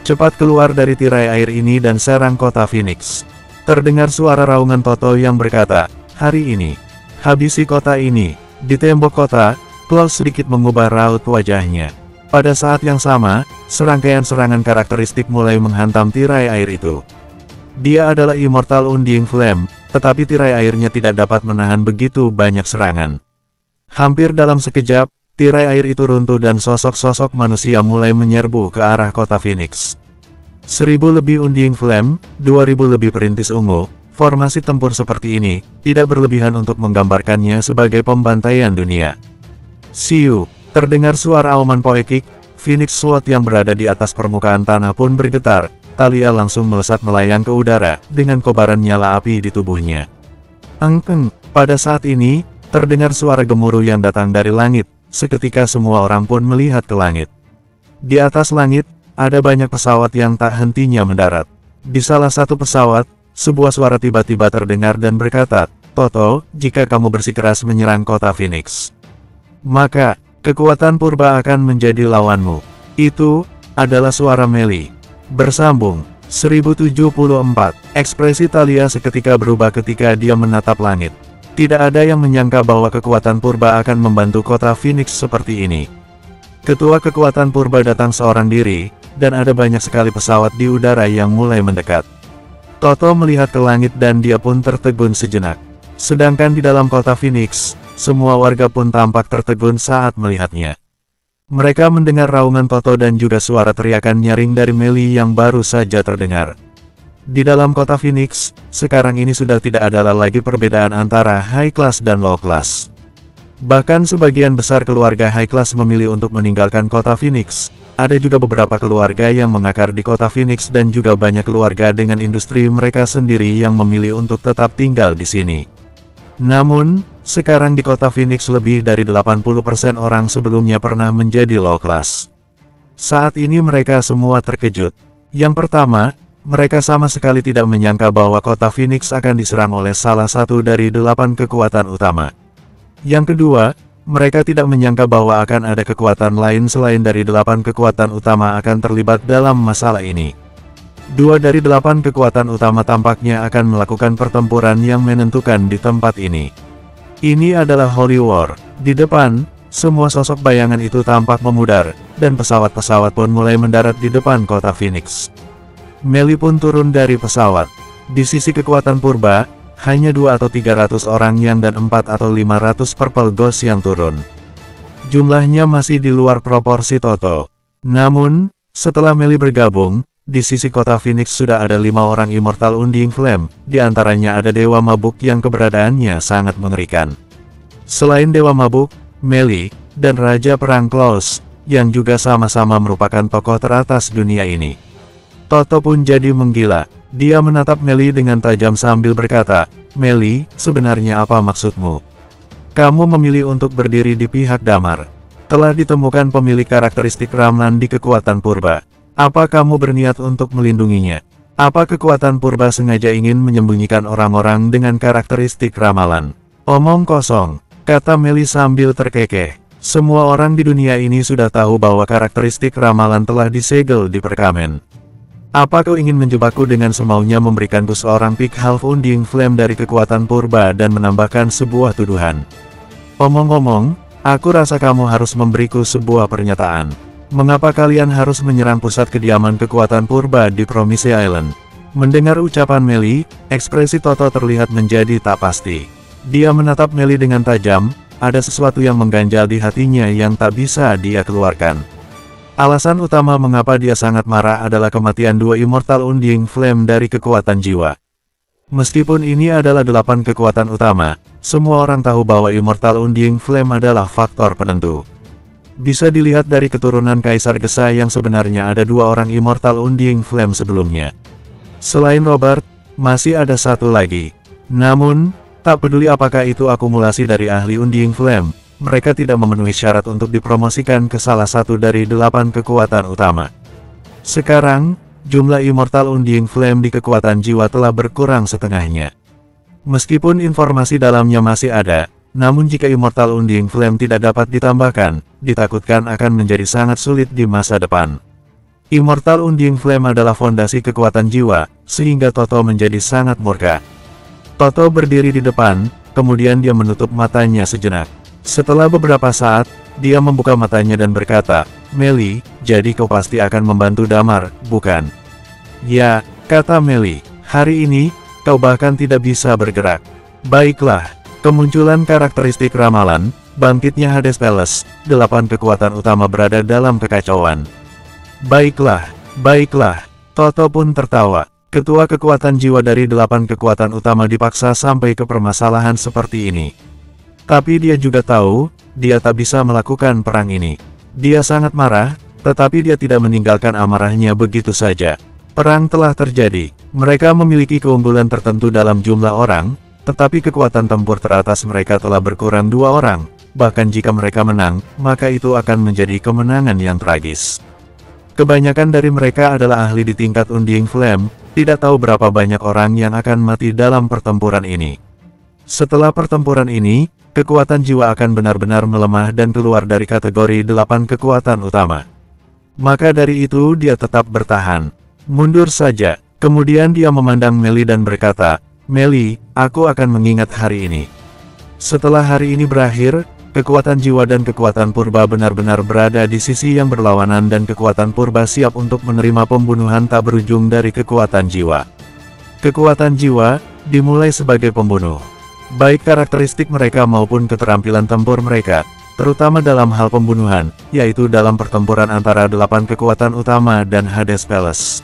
Cepat keluar dari tirai air ini dan serang kota Phoenix." Terdengar suara raungan Toto yang berkata, "Hari ini, habisi kota ini." Di tembok kota, Klaus sedikit mengubah raut wajahnya. Pada saat yang sama, serangkaian serangan karakteristik mulai menghantam tirai air itu. Dia adalah Immortal Undying Flame, tetapi tirai airnya tidak dapat menahan begitu banyak serangan. Hampir dalam sekejap, tirai air itu runtuh dan sosok-sosok manusia mulai menyerbu ke arah kota Phoenix. 1000 lebih Undying Flame, 2000 lebih perintis ungu. Formasi tempur seperti ini, tidak berlebihan untuk menggambarkannya sebagai pembantaian dunia. "Siu," terdengar suara auman poekik, Phoenix Sword yang berada di atas permukaan tanah pun bergetar. Thalia langsung melesat melayang ke udara, dengan kobaran nyala api di tubuhnya. "Engkeng." Pada saat ini, terdengar suara gemuruh yang datang dari langit, seketika semua orang pun melihat ke langit. Di atas langit, ada banyak pesawat yang tak hentinya mendarat. Di salah satu pesawat, sebuah suara tiba-tiba terdengar dan berkata, "Toto, jika kamu bersikeras menyerang kota Phoenix, maka, kekuatan purba akan menjadi lawanmu." Itu adalah suara Meli. Bersambung, 1074, ekspresi Thalia seketika berubah ketika dia menatap langit. Tidak ada yang menyangka bahwa kekuatan purba akan membantu kota Phoenix seperti ini. Ketua kekuatan purba datang seorang diri, dan ada banyak sekali pesawat di udara yang mulai mendekat. Toto melihat ke langit dan dia pun tertegun sejenak. Sedangkan di dalam kota Phoenix, semua warga pun tampak tertegun saat melihatnya. Mereka mendengar raungan Toto dan juga suara teriakan nyaring dari Meli yang baru saja terdengar. Di dalam kota Phoenix, sekarang ini sudah tidak ada lagi perbedaan antara high class dan low class. Bahkan sebagian besar keluarga high class memilih untuk meninggalkan kota Phoenix. Ada juga beberapa keluarga yang mengakar di kota Phoenix dan juga banyak keluarga dengan industri mereka sendiri yang memilih untuk tetap tinggal di sini. Namun, sekarang di kota Phoenix lebih dari 80% orang sebelumnya pernah menjadi low class. Saat ini mereka semua terkejut. Yang pertama, mereka sama sekali tidak menyangka bahwa kota Phoenix akan diserang oleh salah satu dari 8 kekuatan utama. Yang kedua, mereka tidak menyangka bahwa akan ada kekuatan lain selain dari 8 kekuatan utama akan terlibat dalam masalah ini. 2 dari 8 kekuatan utama tampaknya akan melakukan pertempuran yang menentukan di tempat ini. Ini adalah Holy War. Di depan, semua sosok bayangan itu tampak memudar, dan pesawat-pesawat pun mulai mendarat di depan kota Phoenix. Meli pun turun dari pesawat. Di sisi kekuatan purba, hanya 2 atau 300 orang yang dan 4 atau 500 purple ghost yang turun. Jumlahnya masih di luar proporsi Toto. Namun, setelah Meli bergabung, di sisi kota Phoenix sudah ada 5 orang Immortal Undying Flame, di antaranya ada Dewa Mabuk yang keberadaannya sangat mengerikan. Selain Dewa Mabuk, Meli, dan Raja Perang Klaus, yang juga sama-sama merupakan tokoh teratas dunia ini. Toto pun jadi menggila. Dia menatap Meli dengan tajam sambil berkata, "Meli, sebenarnya apa maksudmu? Kamu memilih untuk berdiri di pihak Damar. Telah ditemukan pemilik karakteristik ramalan di kekuatan purba. Apa kamu berniat untuk melindunginya? Apa kekuatan purba sengaja ingin menyembunyikan orang-orang dengan karakteristik ramalan?" "Omong kosong," kata Meli sambil terkekeh. "Semua orang di dunia ini sudah tahu bahwa karakteristik ramalan telah disegel di perkamen. Apa kau ingin menjebakku dengan semaunya memberikanku seorang Peak Half Undying Flame dari kekuatan purba dan menambahkan sebuah tuduhan? Omong-omong, aku rasa kamu harus memberiku sebuah pernyataan. Mengapa kalian harus menyerang pusat kediaman kekuatan purba di Promise Island?" Mendengar ucapan Meli, ekspresi Toto terlihat menjadi tak pasti. Dia menatap Meli dengan tajam, ada sesuatu yang mengganjal di hatinya yang tak bisa dia keluarkan. Alasan utama mengapa dia sangat marah adalah kematian 2 Immortal Undying Flame dari kekuatan jiwa. Meskipun ini adalah 8 kekuatan utama, semua orang tahu bahwa Immortal Undying Flame adalah faktor penentu. Bisa dilihat dari keturunan Kaisar Gesa yang sebenarnya ada 2 orang Immortal Undying Flame sebelumnya. Selain Robert, masih ada satu lagi. Namun, tak peduli apakah itu akumulasi dari ahli Undying Flame, mereka tidak memenuhi syarat untuk dipromosikan ke salah satu dari 8 kekuatan utama. Sekarang, jumlah Immortal Undying Flame di kekuatan jiwa telah berkurang setengahnya. Meskipun informasi dalamnya masih ada, namun jika Immortal Undying Flame tidak dapat ditambahkan, ditakutkan akan menjadi sangat sulit di masa depan. Immortal Undying Flame adalah fondasi kekuatan jiwa, sehingga Toto menjadi sangat murka. Toto berdiri di depan, kemudian dia menutup matanya sejenak. Setelah beberapa saat, dia membuka matanya dan berkata, "Meli, jadi kau pasti akan membantu Damar, bukan?" "Ya," kata Meli, "hari ini, kau bahkan tidak bisa bergerak." "Baiklah." Kemunculan karakteristik ramalan, bangkitnya Hades Palace, 8 kekuatan utama berada dalam kekacauan. Baiklah, Toto pun tertawa. Ketua kekuatan jiwa dari 8 kekuatan utama dipaksa sampai ke permasalahan seperti ini. Tapi dia juga tahu, dia tak bisa melakukan perang ini. Dia sangat marah, tetapi dia tidak meninggalkan amarahnya begitu saja. Perang telah terjadi, mereka memiliki keunggulan tertentu dalam jumlah orang, tetapi kekuatan tempur teratas mereka telah berkurang 2 orang, bahkan jika mereka menang, maka itu akan menjadi kemenangan yang tragis. Kebanyakan dari mereka adalah ahli di tingkat Undying Flame, tidak tahu berapa banyak orang yang akan mati dalam pertempuran ini. Setelah pertempuran ini, kekuatan jiwa akan benar-benar melemah dan keluar dari kategori 8 kekuatan utama. Maka dari itu dia tetap bertahan. Mundur saja, kemudian dia memandang Meli dan berkata, "Meli, aku akan mengingat hari ini." Setelah hari ini berakhir, kekuatan jiwa dan kekuatan purba benar-benar berada di sisi yang berlawanan dan kekuatan purba siap untuk menerima pembunuhan tak berujung dari kekuatan jiwa. Kekuatan jiwa dimulai sebagai pembunuh. Baik karakteristik mereka maupun keterampilan tempur mereka, terutama dalam hal pembunuhan, yaitu dalam pertempuran antara 8 kekuatan utama dan Hades Palace.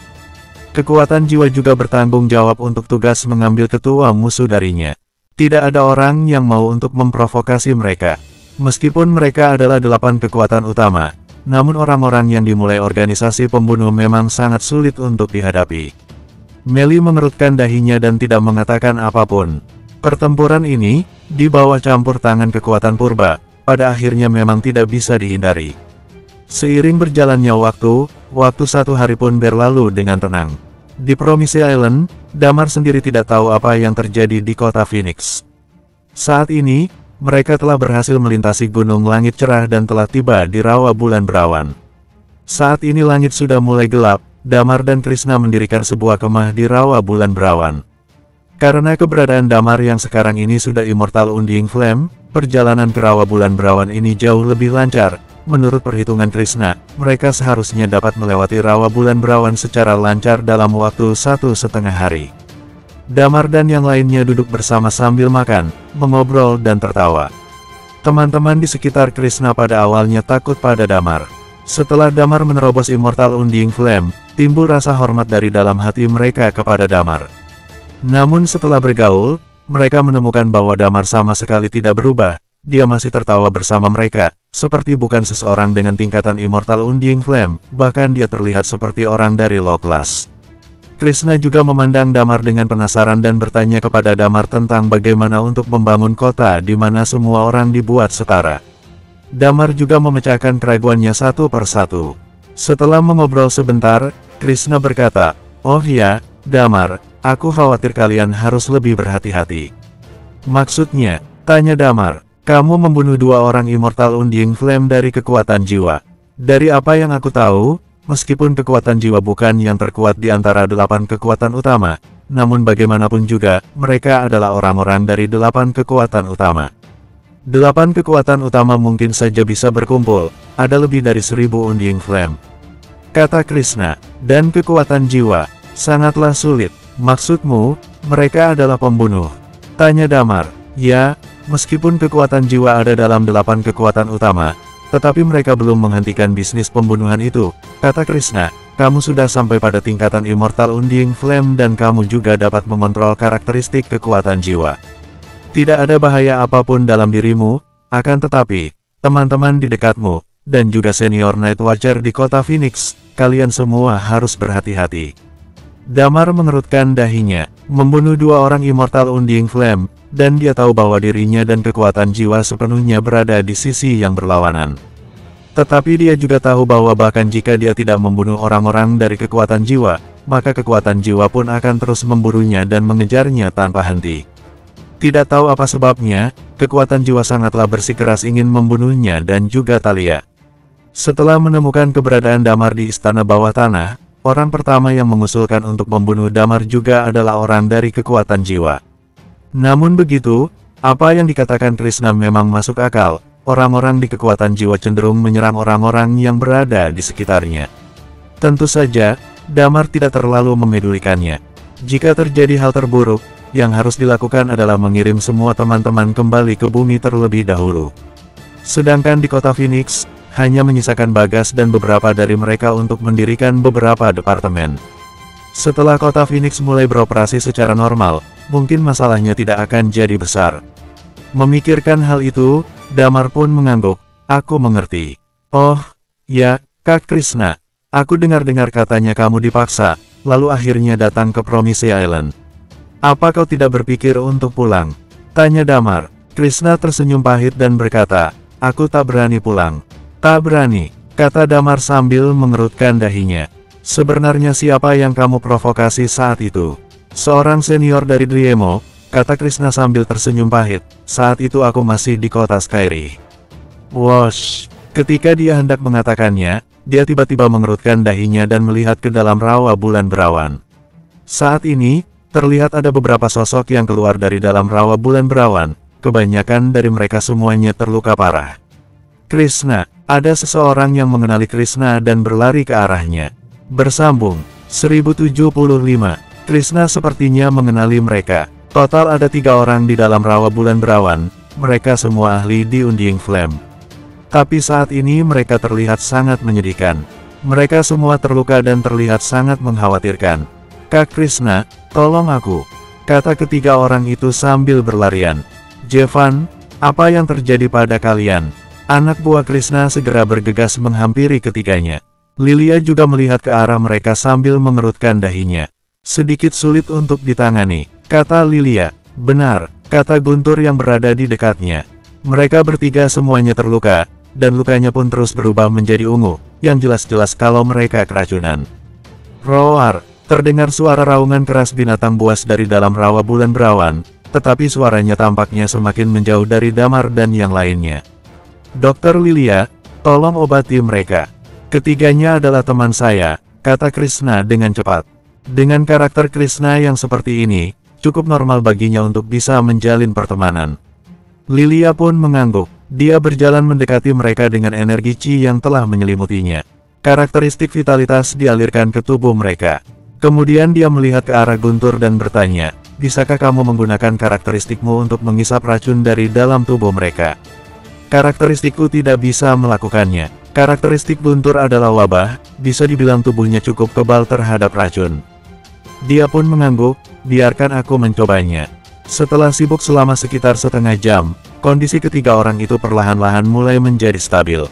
Kekuatan jiwa juga bertanggung jawab untuk tugas mengambil ketua musuh darinya. Tidak ada orang yang mau untuk memprovokasi mereka. Meskipun mereka adalah 8 kekuatan utama, namun orang-orang yang dimulai organisasi pembunuh memang sangat sulit untuk dihadapi. Meli mengerutkan dahinya dan tidak mengatakan apapun. Pertempuran ini, di bawah campur tangan kekuatan purba, pada akhirnya memang tidak bisa dihindari. Seiring berjalannya waktu 1 hari pun berlalu dengan tenang. Di Promise Island, Damar sendiri tidak tahu apa yang terjadi di kota Phoenix. Saat ini, mereka telah berhasil melintasi gunung langit cerah dan telah tiba di rawa bulan berawan. Saat ini langit sudah mulai gelap, Damar dan Krishna mendirikan sebuah kemah di rawa bulan berawan. Karena keberadaan Damar yang sekarang ini sudah Immortal Undying Flame, perjalanan ke rawa bulan berawan ini jauh lebih lancar. Menurut perhitungan Krishna, mereka seharusnya dapat melewati rawa bulan berawan secara lancar dalam waktu 1,5 hari. Damar dan yang lainnya duduk bersama sambil makan, mengobrol dan tertawa. Teman-teman di sekitar Krishna pada awalnya takut pada Damar. Setelah Damar menerobos Immortal Undying Flame, timbul rasa hormat dari dalam hati mereka kepada Damar. Namun setelah bergaul, mereka menemukan bahwa Damar sama sekali tidak berubah. Dia masih tertawa bersama mereka, seperti bukan seseorang dengan tingkatan Immortal Undying Flame, bahkan dia terlihat seperti orang dari low class. Krishna juga memandang Damar dengan penasaran dan bertanya kepada Damar tentang bagaimana untuk membangun kota di mana semua orang dibuat setara. Damar juga memecahkan keraguannya satu persatu. Setelah mengobrol sebentar, Krishna berkata, "Oh ya, Damar, aku khawatir kalian harus lebih berhati-hati." "Maksudnya?" tanya Damar. "Kamu membunuh 2 orang Immortal Undying Flame dari kekuatan jiwa. Dari apa yang aku tahu, meskipun kekuatan jiwa bukan yang terkuat di antara 8 kekuatan utama, namun bagaimanapun juga, mereka adalah orang-orang dari 8 kekuatan utama. 8 kekuatan utama mungkin saja bisa berkumpul, ada lebih dari 1000 Undying Flame," kata Krishna, "dan kekuatan jiwa, sangatlah sulit." "Maksudmu, mereka adalah pembunuh?" tanya Damar. "Ya, meskipun kekuatan jiwa ada dalam 8 kekuatan utama, tetapi mereka belum menghentikan bisnis pembunuhan itu," kata Krishna. "Kamu sudah sampai pada tingkatan Immortal Undying Flame dan kamu juga dapat mengontrol karakteristik kekuatan jiwa. Tidak ada bahaya apapun dalam dirimu, akan tetapi, teman-teman di dekatmu, dan juga senior Night Watcher di kota Phoenix, kalian semua harus berhati-hati." Damar mengerutkan dahinya, membunuh 2 orang Immortal Undying Flame, dan dia tahu bahwa dirinya dan kekuatan jiwa sepenuhnya berada di sisi yang berlawanan. Tetapi dia juga tahu bahwa bahkan jika dia tidak membunuh orang-orang dari kekuatan jiwa, maka kekuatan jiwa pun akan terus memburunya dan mengejarnya tanpa henti. Tidak tahu apa sebabnya, kekuatan jiwa sangatlah bersikeras ingin membunuhnya dan juga Talia. Setelah menemukan keberadaan Damar di istana bawah tanah, orang pertama yang mengusulkan untuk membunuh Damar juga adalah orang dari kekuatan jiwa. Namun begitu, apa yang dikatakan Krishna memang masuk akal, orang-orang di kekuatan jiwa cenderung menyerang orang-orang yang berada di sekitarnya. Tentu saja, Damar tidak terlalu memedulikannya. Jika terjadi hal terburuk, yang harus dilakukan adalah mengirim semua teman-teman kembali ke bumi terlebih dahulu. Sedangkan di kota Phoenix, hanya menyisakan Bagas dan beberapa dari mereka untuk mendirikan beberapa departemen. Setelah kota Phoenix mulai beroperasi secara normal, mungkin masalahnya tidak akan jadi besar. Memikirkan hal itu, Damar pun mengangguk. "Aku mengerti." "Oh, ya, Kak Krishna. Aku dengar-dengar katanya kamu dipaksa, lalu akhirnya datang ke Promise Island. Apa kau tidak berpikir untuk pulang?" tanya Damar. Krishna tersenyum pahit dan berkata, "Aku tak berani pulang." "Tak berani," kata Damar sambil mengerutkan dahinya. "Sebenarnya siapa yang kamu provokasi saat itu?" "Seorang senior dari Driemo," kata Krishna sambil tersenyum pahit. "Saat itu aku masih di kota Skyri." Wosh! Ketika dia hendak mengatakannya, dia tiba-tiba mengerutkan dahinya dan melihat ke dalam rawa bulan berawan. Saat ini, terlihat ada beberapa sosok yang keluar dari dalam rawa bulan berawan. Kebanyakan dari mereka semuanya terluka parah. "Krishna!" Ada seseorang yang mengenali Krishna dan berlari ke arahnya. Bersambung 1075. Krishna sepertinya mengenali mereka. Total ada 3 orang di dalam rawa bulan berawan. Mereka semua ahli di Undying Flame. Tapi saat ini mereka terlihat sangat menyedihkan. Mereka semua terluka dan terlihat sangat mengkhawatirkan. "Kak Krishna, tolong aku," kata ketiga orang itu sambil berlarian. "Jevan, Apa yang terjadi pada kalian? Anak buah Krishna segera bergegas menghampiri ketiganya. Lilia juga melihat ke arah mereka sambil mengerutkan dahinya. Sedikit sulit untuk ditangani, kata Lilia. Benar, kata Guntur yang berada di dekatnya. Mereka bertiga semuanya terluka, dan lukanya pun terus berubah menjadi ungu, yang jelas-jelas kalau mereka keracunan. Roar, terdengar suara raungan keras binatang buas dari dalam rawa bulan berawan, tetapi suaranya tampaknya semakin menjauh dari Damar dan yang lainnya. Dokter Lilia, tolong obati mereka. Ketiganya adalah teman saya, kata Krishna dengan cepat. Dengan karakter Krishna yang seperti ini, cukup normal baginya untuk bisa menjalin pertemanan. Lilia pun mengangguk. Dia berjalan mendekati mereka dengan energi Qi yang telah menyelimutinya. Karakteristik vitalitas dialirkan ke tubuh mereka. Kemudian dia melihat ke arah Guntur dan bertanya, bisakah kamu menggunakan karakteristikmu untuk menghisap racun dari dalam tubuh mereka? Karakteristikku tidak bisa melakukannya. Karakteristik Guntur adalah wabah, bisa dibilang tubuhnya cukup kebal terhadap racun. Dia pun mengangguk, biarkan aku mencobanya. Setelah sibuk selama sekitar setengah jam, kondisi ketiga orang itu perlahan-lahan mulai menjadi stabil.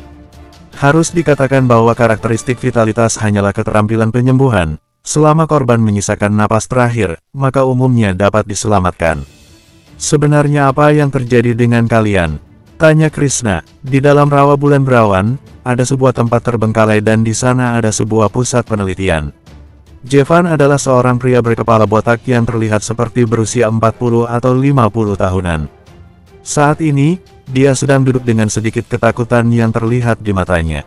Harus dikatakan bahwa karakteristik vitalitas hanyalah keterampilan penyembuhan. Selama korban menyisakan napas terakhir, maka umumnya dapat diselamatkan. Sebenarnya apa yang terjadi dengan kalian? Tanya Krishna. Di dalam rawa bulan berawan, ada sebuah tempat terbengkalai dan di sana ada sebuah pusat penelitian. Jevan adalah seorang pria berkepala botak yang terlihat seperti berusia 40 atau 50 tahunan. Saat ini, dia sedang duduk dengan sedikit ketakutan yang terlihat di matanya.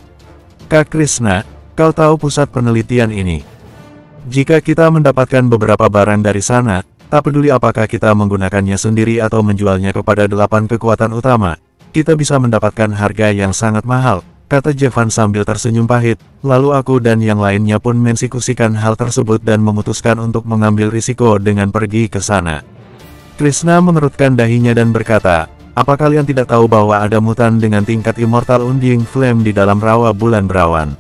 Kak Krishna, kau tahu pusat penelitian ini? Jika kita mendapatkan beberapa barang dari sana, tak peduli apakah kita menggunakannya sendiri atau menjualnya kepada 8 kekuatan utama, kita bisa mendapatkan harga yang sangat mahal, kata Jevan sambil tersenyum pahit. Lalu aku dan yang lainnya pun mensikusikan hal tersebut dan memutuskan untuk mengambil risiko dengan pergi ke sana. Krishna mengerutkan dahinya dan berkata, apa kalian tidak tahu bahwa ada mutan dengan tingkat Immortal Undying Flame di dalam rawa bulan berawan?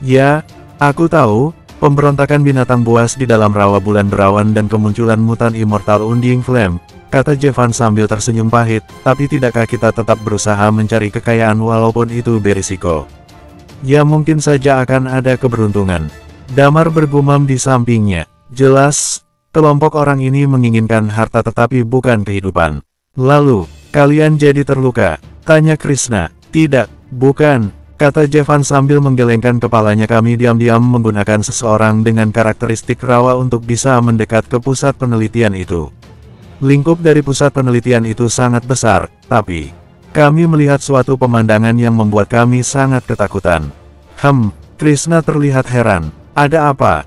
Ya, aku tahu, pemberontakan binatang buas di dalam rawa bulan berawan dan kemunculan mutan Immortal Undying Flame, kata Jevan sambil tersenyum pahit, tapi tidakkah kita tetap berusaha mencari kekayaan walaupun itu berisiko? Ya mungkin saja akan ada keberuntungan. Damar bergumam di sampingnya. Jelas, kelompok orang ini menginginkan harta tetapi bukan kehidupan. Lalu, kalian jadi terluka? Tanya Krishna. Tidak, bukan, kata Jevan sambil menggelengkan kepalanya. Kami diam-diam menggunakan seseorang dengan karakteristik rawa untuk bisa mendekat ke pusat penelitian itu. Lingkup dari pusat penelitian itu sangat besar, tapi kami melihat suatu pemandangan yang membuat kami sangat ketakutan. Krishna terlihat heran. Ada apa?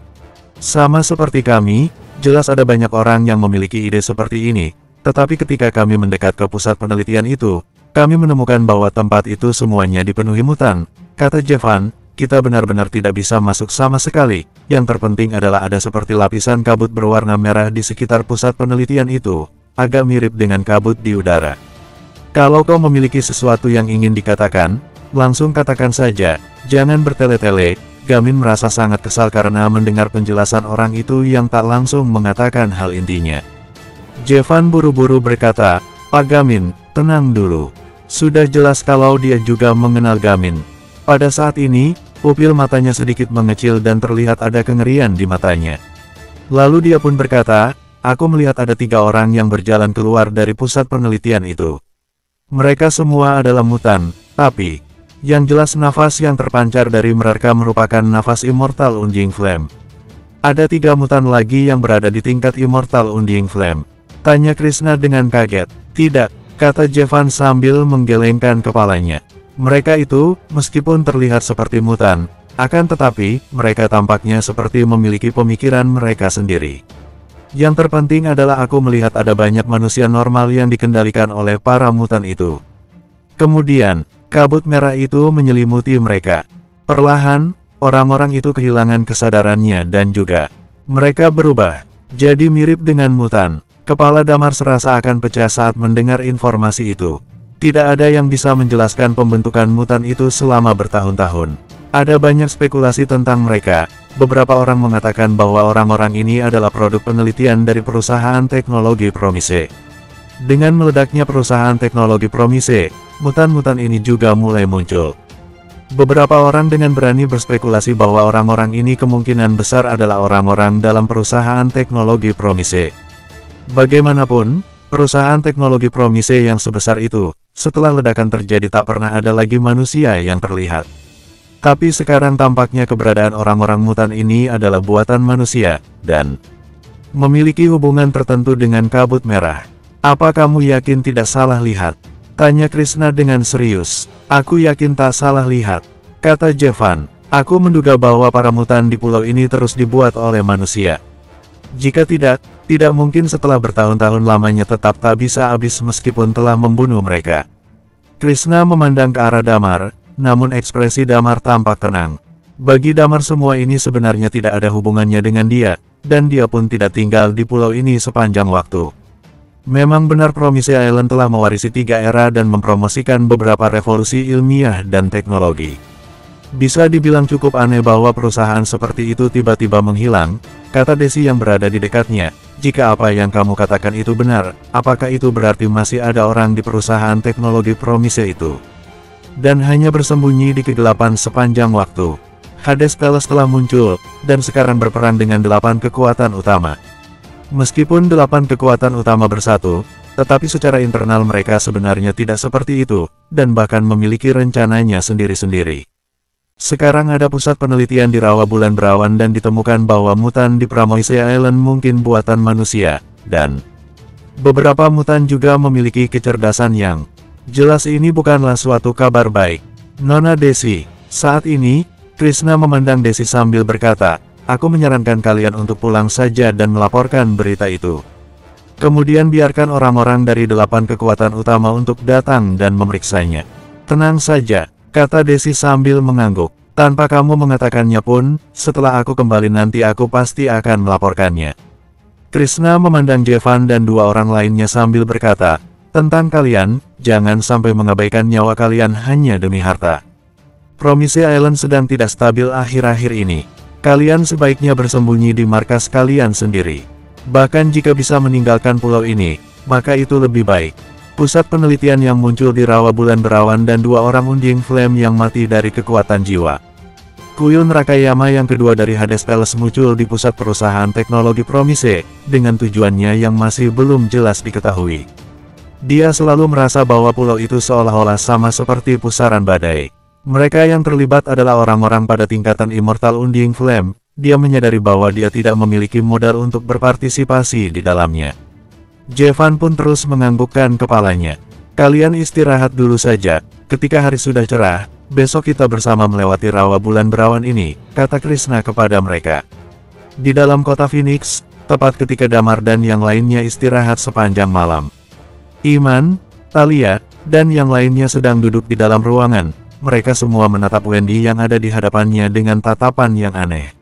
Sama seperti kami, jelas ada banyak orang yang memiliki ide seperti ini, tetapi ketika kami mendekat ke pusat penelitian itu, kami menemukan bahwa tempat itu semuanya dipenuhi mutan, kata Jevan. Kita benar-benar tidak bisa masuk sama sekali. Yang terpenting adalah ada seperti lapisan kabut berwarna merah di sekitar pusat penelitian itu, agak mirip dengan kabut di udara. Kalau kau memiliki sesuatu yang ingin dikatakan, langsung katakan saja, jangan bertele-tele. Gamin merasa sangat kesal karena mendengar penjelasan orang itu yang tak langsung mengatakan hal intinya. Jevan buru-buru berkata, Pak Gamin, tenang dulu. Sudah jelas kalau dia juga mengenal Gamin. Pada saat ini, pupil matanya sedikit mengecil dan terlihat ada kengerian di matanya. Lalu dia pun berkata, aku melihat ada 3 orang yang berjalan keluar dari pusat penelitian itu. Mereka semua adalah mutan, tapi yang jelas nafas yang terpancar dari mereka merupakan nafas Immortal Undying Flame. Ada 3 mutan lagi yang berada di tingkat Immortal Undying Flame. Tanya Krishna dengan kaget. Tidak, kata Jevan sambil menggelengkan kepalanya. Mereka itu, meskipun terlihat seperti mutan, akan tetapi, mereka tampaknya seperti memiliki pemikiran mereka sendiri. Yang terpenting adalah aku melihat ada banyak manusia normal yang dikendalikan oleh para mutan itu. Kemudian, kabut merah itu menyelimuti mereka. Perlahan, orang-orang itu kehilangan kesadarannya dan juga mereka berubah, jadi mirip dengan mutan. Kepala Damar serasa akan pecah saat mendengar informasi itu. Tidak ada yang bisa menjelaskan pembentukan mutan itu selama bertahun-tahun. Ada banyak spekulasi tentang mereka. Beberapa orang mengatakan bahwa orang-orang ini adalah produk penelitian dari perusahaan teknologi Promise. Dengan meledaknya perusahaan teknologi Promise, mutan-mutan ini juga mulai muncul. Beberapa orang dengan berani berspekulasi bahwa orang-orang ini kemungkinan besar adalah orang-orang dalam perusahaan teknologi Promise. Bagaimanapun, perusahaan teknologi Promise yang sebesar itu, setelah ledakan terjadi tak pernah ada lagi manusia yang terlihat. Tapi sekarang tampaknya keberadaan orang-orang mutan ini adalah buatan manusia, dan memiliki hubungan tertentu dengan kabut merah. Apa kamu yakin tidak salah lihat? Tanya Krishna dengan serius. Aku yakin tak salah lihat, kata Jevan. Aku menduga bahwa para mutan di pulau ini terus dibuat oleh manusia. Jika tidak mungkin setelah bertahun-tahun lamanya tetap tak bisa habis meskipun telah membunuh mereka. Krishna memandang ke arah Damar, namun ekspresi Damar tampak tenang. Bagi Damar semua ini sebenarnya tidak ada hubungannya dengan dia, dan dia pun tidak tinggal di pulau ini sepanjang waktu. Memang benar Promise Island telah mewarisi 3 era dan mempromosikan beberapa revolusi ilmiah dan teknologi. Bisa dibilang cukup aneh bahwa perusahaan seperti itu tiba-tiba menghilang, kata Desi yang berada di dekatnya. Jika apa yang kamu katakan itu benar, apakah itu berarti masih ada orang di perusahaan teknologi Promise itu? Dan hanya bersembunyi di kegelapan sepanjang waktu. Hades Palace telah muncul, dan sekarang berperan dengan 8 kekuatan utama. Meskipun 8 kekuatan utama bersatu, tetapi secara internal mereka sebenarnya tidak seperti itu, dan bahkan memiliki rencananya sendiri-sendiri. Sekarang ada pusat penelitian di rawa bulan berawan dan ditemukan bahwa mutan di Promise Island mungkin buatan manusia, dan beberapa mutan juga memiliki kecerdasan yang jelas. Ini bukanlah suatu kabar baik, Nona Desi. Saat ini, Krishna memandang Desi sambil berkata, aku menyarankan kalian untuk pulang saja dan melaporkan berita itu. Kemudian biarkan orang-orang dari 8 kekuatan utama untuk datang dan memeriksanya. Tenang saja, kata Desi sambil mengangguk. Tanpa kamu mengatakannya pun, setelah aku kembali nanti aku pasti akan melaporkannya. Krishna memandang Jevan dan 2 orang lainnya sambil berkata, tentang kalian, jangan sampai mengabaikan nyawa kalian hanya demi harta. Promise Island sedang tidak stabil akhir-akhir ini. Kalian sebaiknya bersembunyi di markas kalian sendiri. Bahkan jika bisa meninggalkan pulau ini, maka itu lebih baik. Pusat penelitian yang muncul di rawa bulan berawan dan 2 orang Unding Flame yang mati dari kekuatan jiwa. Kuyun Rakayama yang kedua dari Hades Palace muncul di pusat perusahaan teknologi Promise, dengan tujuannya yang masih belum jelas diketahui. Dia selalu merasa bahwa pulau itu seolah-olah sama seperti pusaran badai. Mereka yang terlibat adalah orang-orang pada tingkatan Immortal Unding Flame. Dia menyadari bahwa dia tidak memiliki modal untuk berpartisipasi di dalamnya. Jevan pun terus menganggukkan kepalanya. Kalian istirahat dulu saja, ketika hari sudah cerah, besok kita bersama melewati rawa bulan berawan ini, kata Krishna kepada mereka. Di dalam kota Phoenix, tepat ketika Damar dan yang lainnya istirahat sepanjang malam. Iman, Talia, dan yang lainnya sedang duduk di dalam ruangan. Mereka semua menatap Wendy yang ada di hadapannya dengan tatapan yang aneh.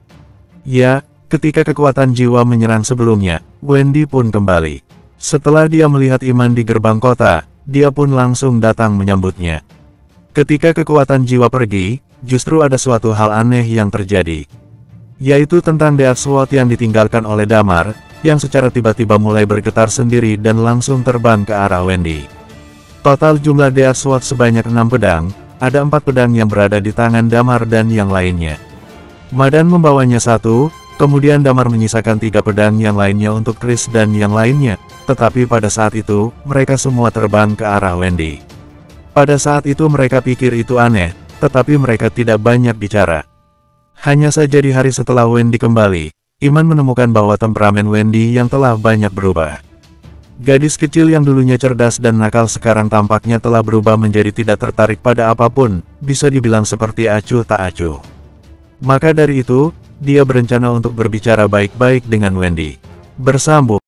Ya, ketika kekuatan jiwa menyerang sebelumnya, Wendy pun kembali. Setelah dia melihat Iman di gerbang kota, dia pun langsung datang menyambutnya. Ketika kekuatan jiwa pergi, justru ada suatu hal aneh yang terjadi. Yaitu tentang Death Sword yang ditinggalkan oleh Damar, yang secara tiba-tiba mulai bergetar sendiri dan langsung terbang ke arah Wendy. Total jumlah Death Sword sebanyak 6 pedang. Ada 4 pedang yang berada di tangan Damar dan yang lainnya. Madan membawanya 1, kemudian Damar menyisakan 3 pedang yang lainnya untuk Chris dan yang lainnya. Tetapi pada saat itu, mereka semua terbang ke arah Wendy. Pada saat itu mereka pikir itu aneh, tetapi mereka tidak banyak bicara. Hanya saja di hari setelah Wendy kembali, Iman menemukan bahwa temperamen Wendy yang telah banyak berubah. Gadis kecil yang dulunya cerdas dan nakal sekarang tampaknya telah berubah menjadi tidak tertarik pada apapun, bisa dibilang seperti acuh tak acuh. Maka dari itu, dia berencana untuk berbicara baik-baik dengan Wendy. Bersambung.